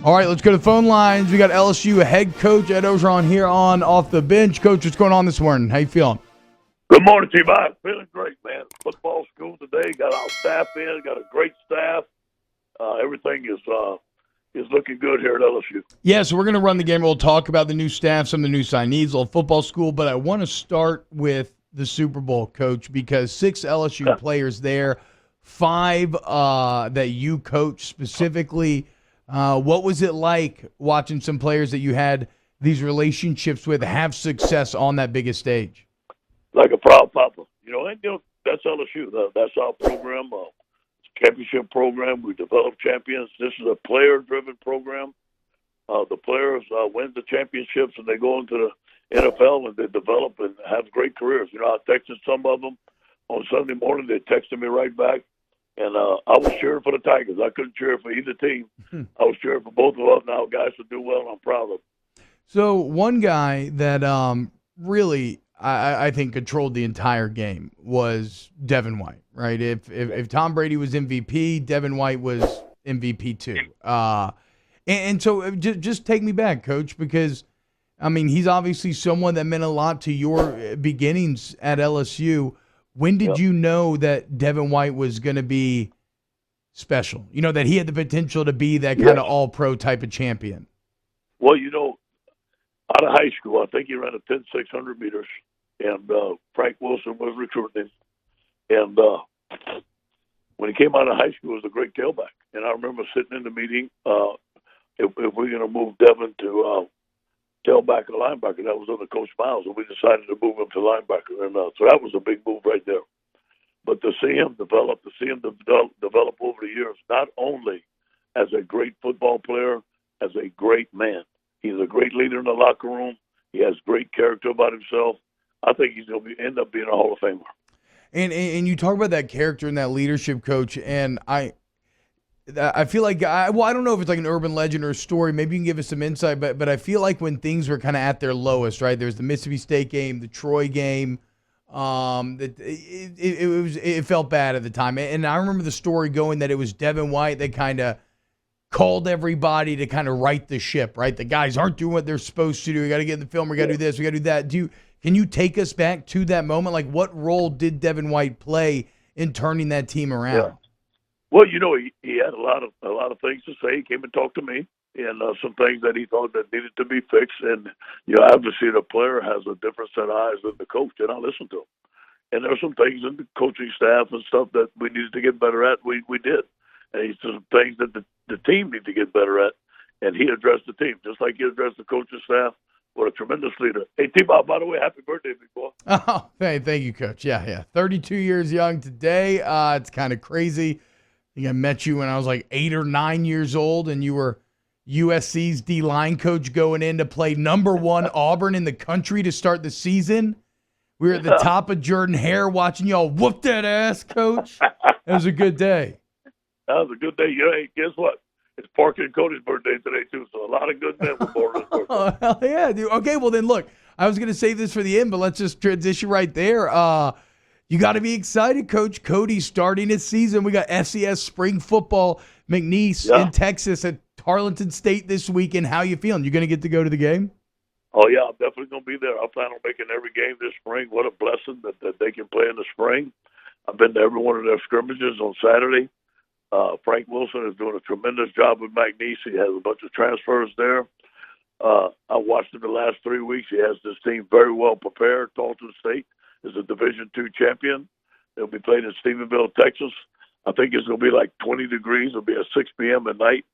All right, let's go to the phone lines. We got LSU head coach Ed Orgeron here on Off the Bench. Coach, what's going on this morning? How you feeling? Good morning, T-Bob. Feeling great, man. Football school today. Got our staff in. Got a great staff. Everything is looking good here at LSU. Yeah, so we're going to run the game. We'll talk about the new staff, some of the new signees, a little football school. But I want to start with the Super Bowl, Coach, because 6 LSU players there, 5 that you coach specifically. What was it like watching some players that you had these relationships with have success on that biggest stage? Like a proud papa. That's LSU. That's our program. Championship program. We develop champions. This is a player-driven program. The players win the championships, and they go into the NFL, and they develop and have great careers. I texted some of them on Sunday morning. They texted me right back, and I was cheering for the Tigers. I couldn't cheer for either team. I was cheering for both of us. Now guys will do well, and I'm proud of them. So one guy that really I think controlled the entire game was Devin White, right? If Tom Brady was MVP, Devin White was MVP too. And so just take me back, Coach, because, I mean, he's obviously someone that meant a lot to your beginnings at LSU. When did you know that Devin White was going to be special? That he had the potential to be that kind of all-pro type of champion? Well, out of high school, I think he ran a 10,600 meters, and Frank Wilson was recruiting him. And when he came out of high school, he was a great tailback. And I remember sitting in the meeting, if we're going to move Devin to tailback or linebacker, that was under Coach Miles, and we decided to move him to linebacker. And so that was a big move right there. But to see him develop, over the years, not only as a great football player, as a great man. He's a great leader in the locker room. He has great character about himself. I think he's going to end up being a Hall of Famer. And you talk about that character and that leadership, Coach, and I feel like, I don't know if it's like an urban legend or a story. Maybe you can give us some insight, but I feel like when things were kind of at their lowest, right? There's the Mississippi State game, the Troy game. It felt bad at the time. And I remember the story going that it was Devin White that kind of called everybody to kind of right the ship, right? The guys aren't doing what they're supposed to do. We got to get in the film. We got to do this. We got to do that. Can you take us back to that moment? Like, what role did Devin White play in turning that team around? Yeah. Well, he had a lot of things to say. He came and talked to me, and some things that he thought that needed to be fixed. And obviously the player has a different set of eyes than the coach, and I listened to him. And there are some things in the coaching staff and stuff that we needed to get better at. We did. And he's some things that the team need to get better at, and he addressed the team just like he addressed the coaching staff. What a tremendous leader. Hey, T-Bob, by the way, happy birthday, big boy. Oh, thank you, Coach. Yeah. 32 years young today. It's kind of crazy. I think I met you when I was like 8 or 9 years old, and you were USC's D-line coach going in to play number 1 Auburn in the country to start the season. We were at the top of Jordan-Hare watching y'all whoop that ass, Coach. It was a good day. That was a good day. Hey, guess what? It's Parker and Cody's birthday today, too, so a lot of good men were born on his birthday. Oh, hell yeah, dude. Okay, well then, look, I was going to save this for the end, but let's just transition right there. You got to be excited, Coach. Cody's starting his season. We got FCS spring football, McNeese in Texas at Tarleton State this weekend. How you feeling? You going to get to go to the game? Oh, yeah, I'm definitely going to be there. I plan on making every game this spring. What a blessing that they can play in the spring. I've been to every one of their scrimmages on Saturday. Frank Wilson is doing a tremendous job with McNeese. He has a bunch of transfers there. I watched him the last 3 weeks. He has this team very well prepared. Tarleton State is a Division II champion. They'll be playing in Stephenville, Texas. I think it's going to be like 20 degrees. It'll be at 6 p.m. at night.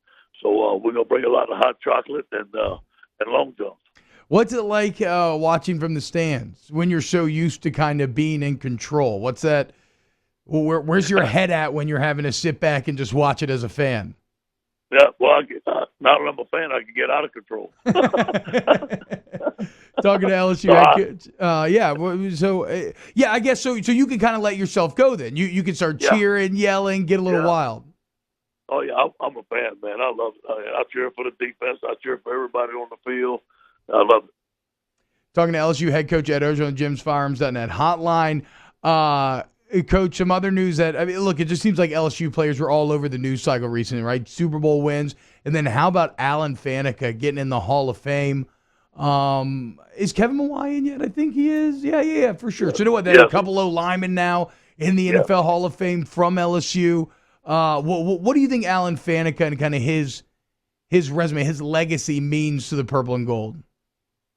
So we're going to bring a lot of hot chocolate and long jumps. What's it like watching from the stands when you're so used to kind of being in control? What's that? Where's your head at when you're having to sit back and just watch it as a fan? Yeah, well, now that I'm a fan, I can get out of control. Talking to LSU head coach. I guess so. So you can kind of let yourself go then. You can start cheering, yelling, get a little wild. Oh, yeah, I'm a fan, man. I love it. I cheer for the defense. I cheer for everybody on the field. I love it. Talking to LSU head coach Ed Orgeron, Jim's Firearms.net hotline. Coach, some other news that, I mean, look, it just seems like LSU players were all over the news cycle recently, right? Super Bowl wins. And then how about Alan Faneca getting in the Hall of Fame? Is Kevin Mawae in yet? I think he is. Yeah, for sure. So, you know what? They have a couple of linemen now in the NFL Hall of Fame from LSU. What do you think Alan Faneca and kind of his resume, his legacy means to the purple and gold?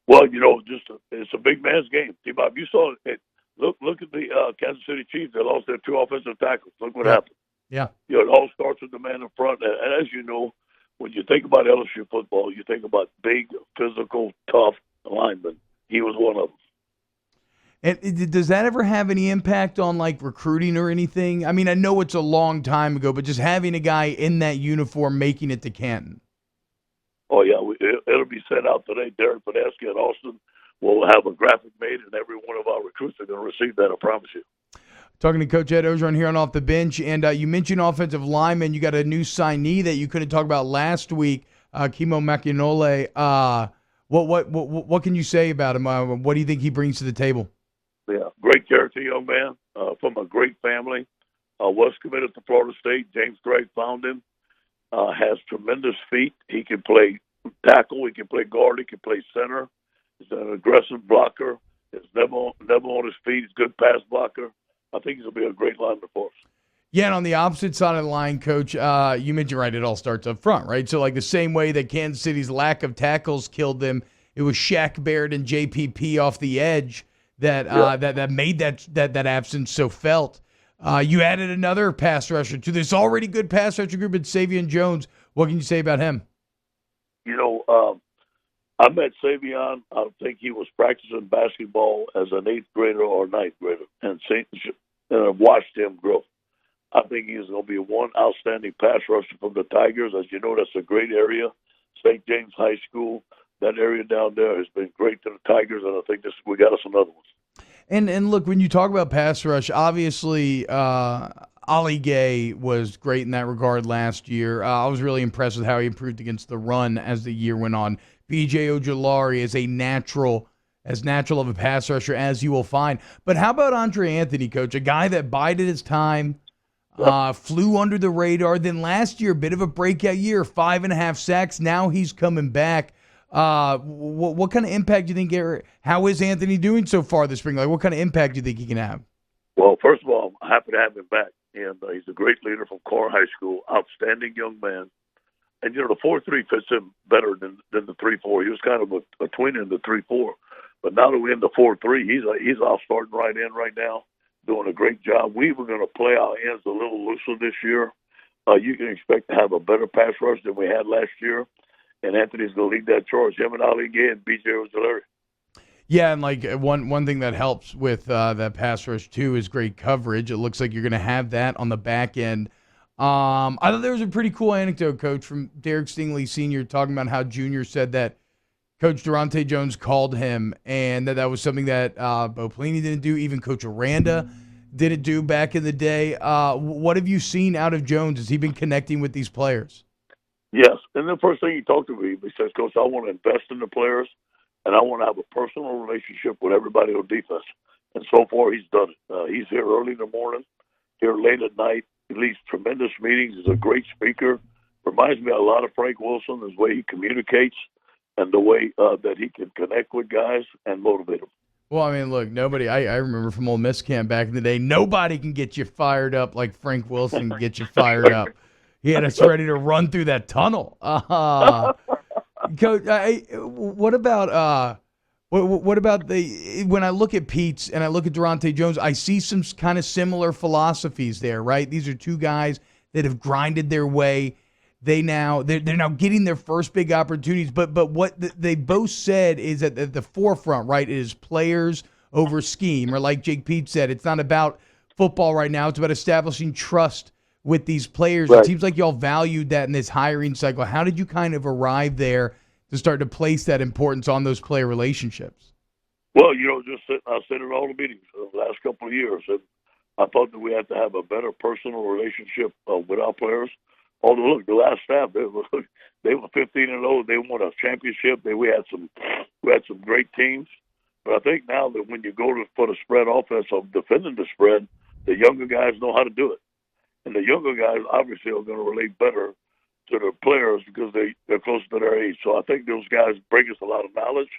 Well, it's a big man's game. T-Bob, you saw it. Look at the Kansas City Chiefs. They lost their 2 offensive tackles. Look what happened. Yeah. It all starts with the man in front. And as you know, when you think about LSU football, you think about big, physical, tough linemen. He was one of them. And does that ever have any impact on, like, recruiting or anything? I mean, I know it's a long time ago, but just having a guy in that uniform making it to Canton. Oh, yeah. It'll be sent out today. Derek Podesky in Austin will have a graphic made, and every one of our recruits are going to receive that, I promise you. Talking to Coach Ed Orgeron here on Off the Bench, and you mentioned offensive lineman. You got a new signee that you couldn't talk about last week, Kimo Makinole. What can you say about him? What do you think he brings to the table? Yeah, great character, young man, from a great family. Was committed to Florida State. James Gregg found him. Has tremendous feet. He can play tackle. He can play guard. He can play center. He's an aggressive blocker. He's never on his feet. He's a good pass blocker. I think he's going to be a great lineman for us. Yeah, and on the opposite side of the line, Coach, you mentioned, right, it all starts up front, right? So, like, the same way that Kansas City's lack of tackles killed them, it was Shaq Barrett and JPP off the edge that made that absence so felt. You added another pass rusher to this already good pass rusher group in Savion Jones. What can you say about him? I met Savion. I think he was practicing basketball as an 8th grader or 9th grader, and I've watched him grow. I think he's going to be one outstanding pass rusher from the Tigers. As you know, that's a great area. St. James High School, that area down there has been great to the Tigers, and I think we got us another one. And look, when you talk about pass rush, obviously Ali Gay was great in that regard last year. I was really impressed with how he improved against the run as the year went on. B.J. Ojulari is as natural of a pass rusher as you will find. But how about Andre Anthony, Coach? A guy that bided his time, flew under the radar. Then last year, a bit of a breakout year, 5.5 sacks. Now he's coming back. What kind of impact do you think? How is Anthony doing so far this spring? Like, what kind of impact do you think he can have? Well, first of all, I'm happy to have him back. And he's a great leader from Carr High School, outstanding young man. And, the 4-3 fits him better than the 3-4. He was kind of a twin in the 3-4. But now that we're in the 4-3, he's off starting right in right now, doing a great job. We were going to play our ends a little looser this year. You can expect to have a better pass rush than we had last year. And Anthony's going to lead that charge. Him and Ali Gay and B.J. Ojulari. Yeah, and like one thing that helps with that pass rush too is great coverage. It looks like you're going to have that on the back end. I thought there was a pretty cool anecdote, Coach, from Derek Stingley Sr. talking about how Junior said that Coach Durante Jones called him, and that was something that Bo Pelini didn't do. Even Coach Aranda didn't do back in the day. What have you seen out of Jones? Has he been connecting with these players? Yes, and the first thing he talked to me, he says, Coach, I want to invest in the players, and I want to have a personal relationship with everybody on defense. And so far, he's done it. He's here early in the morning, here late at night. He leads tremendous meetings. He's a great speaker. Reminds me a lot of Frank Wilson, his way he communicates and the way that he can connect with guys and motivate them. Well, I mean, look, nobody, I remember from Ole Miss camp back in the day, nobody can get you fired up like Frank Wilson can get you fired up. He had us ready to run through that tunnel. Coach, what about when I look at Pete's and I look at Durante Jones, I see some kind of similar philosophies there, right? These are two guys that have grinded their way. They're now getting their first big opportunities, but what they both said is at the forefront, right, is players over scheme, or like Jake Pete said, it's not about football right now, it's about establishing trust with these players. Right. It seems like y'all valued that in this hiring cycle. How did you kind of arrive there to start to place that importance on those player relationships? Well, I said in all the meetings for the last couple of years, and I thought that we had to have a better personal relationship with our players. Although, look, the last staff, they were 15-0. They won a championship. We had some great teams. But I think now that when you go for the spread offense of defending the spread, The younger guys know how to do it. And the younger guys obviously are going to relate better to their players because they're closer to their age. So I think those guys bring us a lot of knowledge,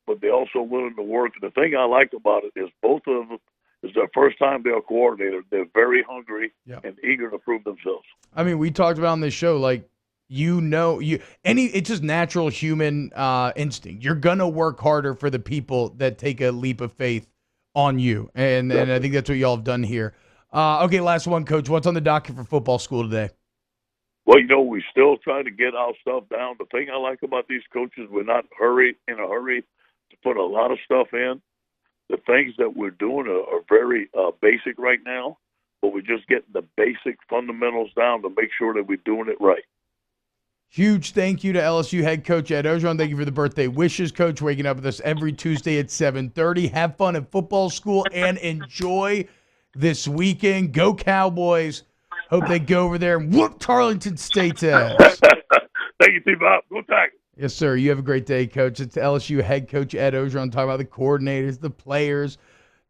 but they're also willing to work. And the thing I like about it is both of them is their first time they're a coordinator. They're very hungry and eager to prove themselves. I mean, we talked about on this show, like, it's just natural human instinct. You're going to work harder for the people that take a leap of faith on you. And I think that's what y'all have done here. Okay, last one, Coach. What's on the docket for football school today? Well, we still try to get our stuff down. The thing I like about these coaches, we're not in a hurry to put a lot of stuff in. The things that we're doing are very basic right now, but we're just getting the basic fundamentals down to make sure that we're doing it right. Huge thank you to LSU head coach Ed Orgeron. Thank you for the birthday wishes, Coach, waking up with us every Tuesday at 7:30. Have fun at football school and enjoy this weekend. Go Cowboys. Hope they go over there and whoop Tarleton State's ass. Thank you, T-Bob. Go Tigers. Yes, sir. You have a great day, Coach. It's LSU head coach Ed Orgeron talking about the coordinators, the players.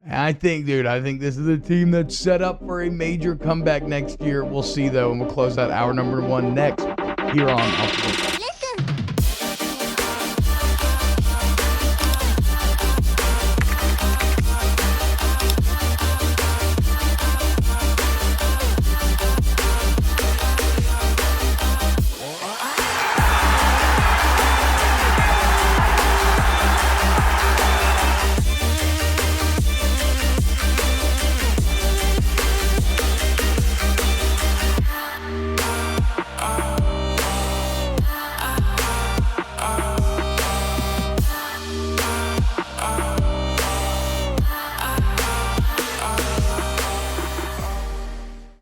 And I think this is a team that's set up for a major comeback next year. We'll see, though, and we'll close out hour number 1 next here on Off-season.